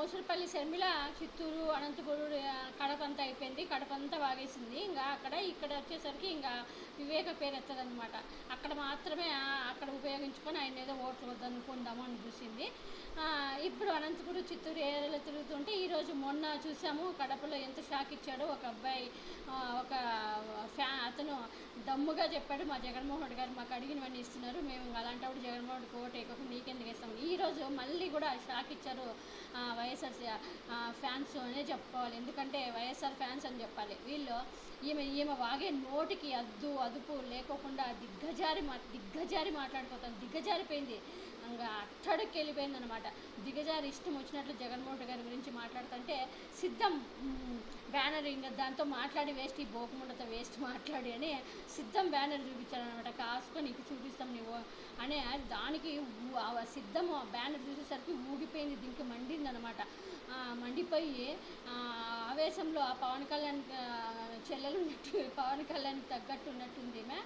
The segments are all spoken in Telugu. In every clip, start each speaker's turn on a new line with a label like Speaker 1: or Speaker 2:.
Speaker 1: ఊసరపల్లి శర్మిల చిత్తూరు అనంతపురం కడప అంతా అయిపోయింది, కడప అంతా వాగేసింది. ఇంకా ఇక్కడ వచ్చేసరికి ఇంకా వివేక పేరు ఎత్తదనమాట. అక్కడ మాత్రమే అక్కడ ఉపయోగించుకొని ఆయన ఏదో ఓట్లు వద్దనుకుందాము అని చూసింది. ఇప్పుడు అనంతపురం చిత్తూరు ఏరియాలో తిరుగుతుంటే ఈరోజు మొన్న చూసాము కడపలో ఎంత షాక్ ఇచ్చాడో ఒక అబ్బాయి. ఒక అతను దమ్ముగా చెప్పాడు, మా జగన్మోహన్ రెడ్డి గారు మాకు అడిగినవన్నీ ఇస్తున్నారు, మేము అలాంటప్పుడు జగన్మోహన్ రెడ్డికి ఓటు వేయకుండా నీకెందుకు ఇస్తాము. ఈరోజు మళ్ళీ కూడా షాక్ ఇచ్చారు వైఎస్ఆర్ ఫ్యాన్స్ అనే చెప్పుకోవాలి. ఎందుకంటే వైఎస్ఆర్ ఫ్యాన్స్ అని చెప్పాలి. వీళ్ళు ఈమె వాగే నోటికి అదుపు లేకోకుండా దిగ్గజారి మాట్లాడిపోతాను, దిగ్గజారిపోయింది. ఇంకా అట్టడికి వెళ్ళిపోయింది అనమాట. దిగజారి ఇష్టం వచ్చినట్లు జగన్మోహన్ రెడ్డి గారి గురించి మాట్లాడుతుంటే సిద్ధం బ్యానర్ ఇంకా దాంతో మాట్లాడి వేస్ట్, ఈ బోకుముండతో వేస్ట్ మాట్లాడి అని సిద్ధం బ్యానర్ చూపించారనమాట. కాసుకొని నీకు చూపిస్తాం నువ్వు అనే దానికి సిద్ధం బ్యానర్ చూసేసరికి ఊగిపోయింది, దీనికి మండింది అనమాట. మండిపోయి ఆవేశంలో ఆ పవన్ కళ్యాణ్ చెల్లెలు ఉన్నట్టు, పవన్ కళ్యాణ్ తగ్గట్టు ఉన్నట్టుంది ఈమె.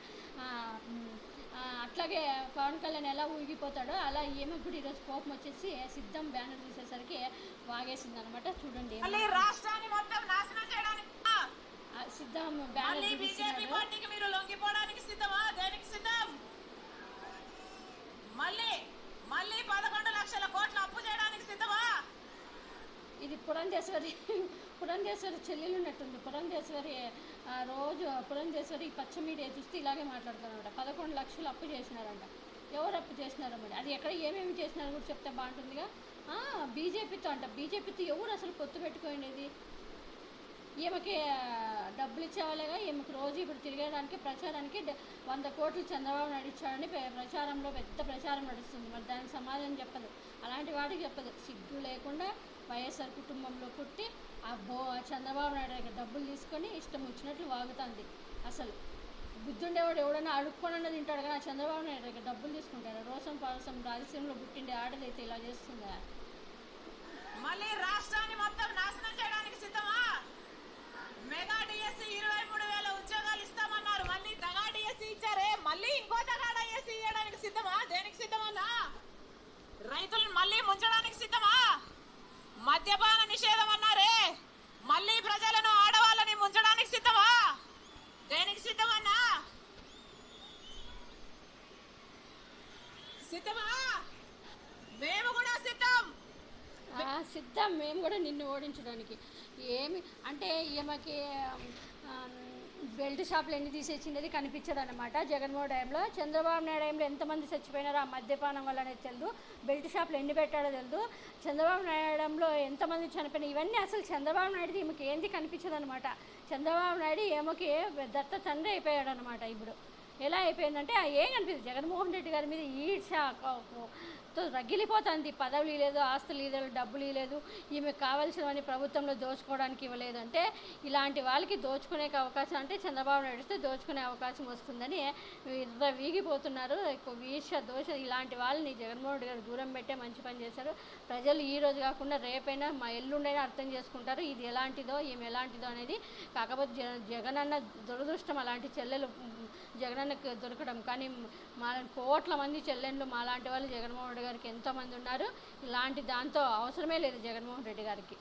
Speaker 1: అట్లాగే పవన్ కళ్యాణ్ ఎలా ఊగిపోతాడో అలా ఈమెకు కూడా ఈరోజు కోపం వచ్చేసి సిద్ధం బ్యానర్ చూసేసరికి వాగేసింది అనమాట. చూడండి, సిద్ధం బ్యానర్
Speaker 2: మళ్ళీ 11 లక్షల కోట్ల అప్పు చేయడానికి సిద్ధమా?
Speaker 1: ఇది పురంధేశ్వరి చెల్లెలు ఉన్నట్టుంది. పురంధేశ్వరి పచ్చ మీడియా చూస్తే ఇలాగే మాట్లాడుతున్నారంట. 11 లక్షలు అప్పు చేసినారంట. ఎవరు అప్పు చేసినారో మరి అది ఎక్కడ ఏమేమి చేసినారో కూడా చెప్తే బాగుంటుందిగా. బీజేపీతో బీజేపీతో ఎవరు అసలు పొత్తు పెట్టుకునేది? ఈమెకి డబ్బులు ఇచ్చేవాళ్ళేగా. ఈమెకు రోజు ఇప్పుడు తిరిగేదానికి ప్రచారానికి 100 కోట్లు చంద్రబాబు నాయుడు ఇచ్చాడని ప్రచారంలో పెద్ద ప్రచారం నడుస్తుంది. మరి దానికి సమాధానం చెప్పదు, అలాంటి వాడికి చెప్పదు. సిగ్గు లేకుండా వైఎస్ఆర్ కుటుంబంలో పుట్టి చంద్రబాబు నాయుడు దగ్గర డబ్బులు తీసుకొని ఇష్టం వచ్చినట్లు వాగుతుంది. అసలు బుద్ధుండేవాడు ఎవడన్నా అడుక్కోనన్నా తింటాడు కానీ చంద్రబాబు నాయుడు దగ్గర డబ్బులు తీసుకుంటాడు. రోసం పాసం రాజకీయంలో పుట్టిండే ఆడదైతే ఇలా చేస్తుందా?
Speaker 2: మళ్ళీ రాష్ట్రాన్ని మొత్తం నాశనం చేయడానికి సిద్ధమా? మెగా డిఎస్సి 23,000 ఉద్యోగాలు ఇస్తామన్నారు, మళ్ళీ దగా డిఎస్సి ఇచ్చారే, మళ్ళీ ఇంకో దగా డిఎస్సి ఇవ్వడానికి సిద్ధమా? దేనికి సిద్ధమన్నా? రైతులను మళ్ళీ ముంచడానికి సిద్ధమా? మద్యపాన నిషేధం అన్నారే, మళ్ళీ ప్రజలను ఆడవాళ్ళని ముంచడానికి సిద్ధమా? దేనికి సిద్ధమన్నా? సిద్ధమా? మేము కూడా
Speaker 1: సిద్ధం, మేము కూడా నిన్ను ఓడించడానికి. ఏమి అంటే ఈమెకి బెల్ట్ షాపులు ఎన్ని తీసేసింది కనిపించదు అనమాట. జగన్మోహన్ టైంలో, చంద్రబాబు నాయుడు టైంలో ఎంతమంది చచ్చిపోయినారో ఆ మద్యపానం వల్ల అనేది తెలియదు, బెల్ట్ షాపులు ఎన్ని పెట్టాడో తెలియదు, చంద్రబాబు నాయుడులో ఎంతమంది చనిపోయినా ఇవన్నీ అసలు చంద్రబాబు నాయుడు ఈమెకి ఏంది కనిపించదు అనమాట. చంద్రబాబు నాయుడు ఈమెకి దత్త తండ్రి అయిపోయాడు అనమాట. ఇప్పుడు ఎలా అయిపోయిందంటే ఏం కనిపిస్తుంది, జగన్మోహన్ రెడ్డి గారి మీద ఈడ్చతో రగిలిపోతుంది. పదవులు ఇవ్వలేదు, ఆస్తులు ఇవ్వలేదు, డబ్బులు ఇవ్వలేదు, ఈమెకు కావాల్సినవన్నీ ప్రభుత్వంలో దోచుకోవడానికి ఇవ్వలేదు. అంటే ఇలాంటి వాళ్ళకి దోచుకునే అవకాశం, అంటే చంద్రబాబు నాయుడు వస్తే దోచుకునే అవకాశం వస్తుందని వీగిపోతున్నారు. దోష ఇలాంటి వాళ్ళని జగన్మోహన్ రెడ్డి గారు దూరం పెట్టే మంచి పని చేశారు. ప్రజలు ఈ రోజు కాకుండా రేపైనా మా ఎల్లుండైనా అర్థం చేసుకుంటారు ఇది ఎలాంటిదో ఈమె ఎలాంటిదో అనేది. కాకపోతే జగనన్న దురదృష్టం అలాంటి చెల్లెలు జగనన్నకు దొరకడం. కానీ కోట్ల మంది చెల్లెళ్ళు మాలాంటి వాళ్ళు జగన్మోహన్ రెడ్డి గారికి ఎంతోమంది ఉన్నారు. ఇలాంటి దాంతో అవసరమే లేదు జగన్మోహన్ రెడ్డి గారికి.